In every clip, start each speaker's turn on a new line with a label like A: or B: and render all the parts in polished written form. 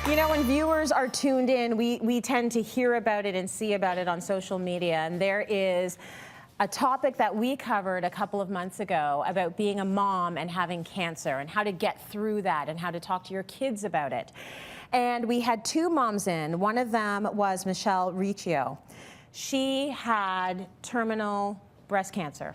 A: You know, when viewers are tuned in, we tend to hear about it and see about it on social media. And there is a topic that we covered a couple of months ago about being a mom and having cancer and how to get through that and how to talk to your kids about it. And we had two moms in. One of them was Michelle Riccio. She had terminal breast cancer.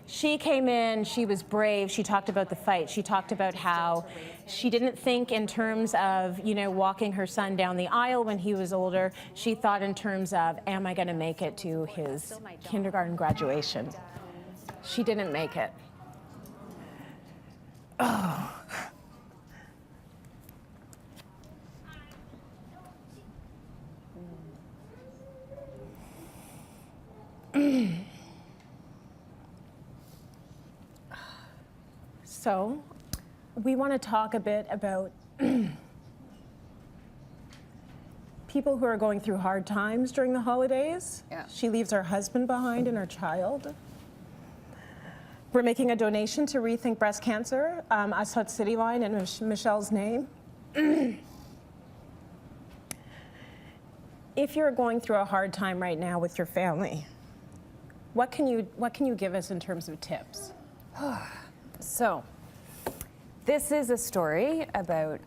A: She came in, she was brave, she talked about the fight, she talked about how she didn't think in terms of, you know, walking her son down the aisle when he was older. She thought in terms of, am I gonna make it to his kindergarten graduation? She didn't make it. Oh. So, we want to talk a bit about people who are going through hard times during the holidays.
B: Yeah.
A: She leaves her husband behind and her child. We're making a donation to Rethink Breast Cancer, us at Cityline in Michelle's name. If you're going through a hard time right now with your family, what can you give us in terms of tips?
B: So, this is a story about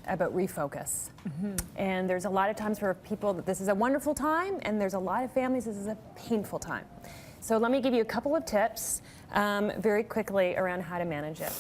B: refocus. Mm-hmm. And there's a lot of times for people that this is a wonderful time, and there's a lot of families this is a painful time. So let me give you a couple of tips very quickly around how to manage it.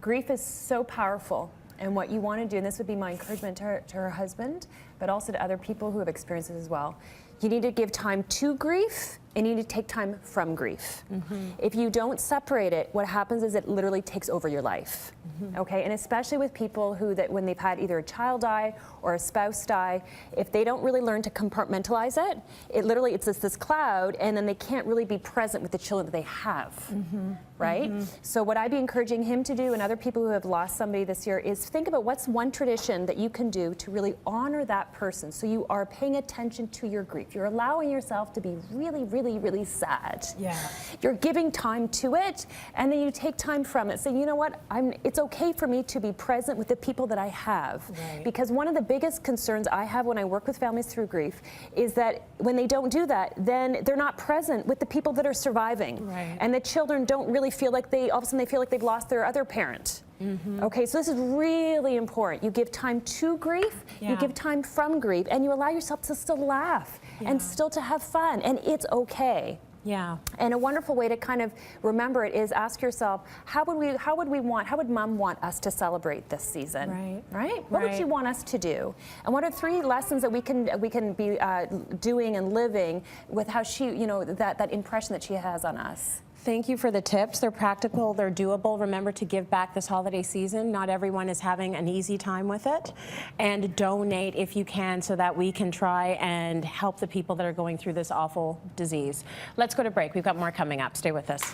B: Grief is so powerful, and what you want to do, and this would be my encouragement to her husband, but also to other people who have experienced it as well. You need to give time to grief, and you need to take time from grief. Mm-hmm. If you don't separate it, what happens is it literally takes over your life. Mm-hmm. Okay, and especially with people who, that when they've had either a child die or a spouse die, if they don't really learn to compartmentalize it, it literally, it's this cloud, and then they can't really be present with the children that they have. Mm-hmm. Right? Mm-hmm. So what I'd be encouraging him to do, and other people who have lost somebody this year, is think about what's one tradition that you can do to really honor that person, so you are paying attention to your grief. You're allowing yourself to be really, really, really sad.
A: Yeah.
B: You're giving time to it, and then you take time from it. Say, you know what, it's okay for me to be present with the people that I have. Right. Because one of the biggest concerns I have when I work with families through grief is that when they don't do that, then they're not present with the people that are surviving. Right. And the children don't really feel like all of a sudden they feel like they've lost their other parent. Mm-hmm. Okay, so this is really important. You give time to grief, you give time from grief, and you allow yourself to still laugh and still to have fun, and it's okay.
A: Yeah.
B: And a wonderful way to kind of remember it is ask yourself, how would Mom want us to celebrate this season? Right. Right? What would she want us to do? And what are 3 lessons that we can be doing and living with how she, you know, that impression that she has on us?
A: Thank you for the tips. They're practical, they're doable. Remember to give back this holiday season. Not everyone is having an easy time with it. And donate if you can so that we can try and help the people that are going through this awful disease. Let's go to break. We've got more coming up. Stay with us.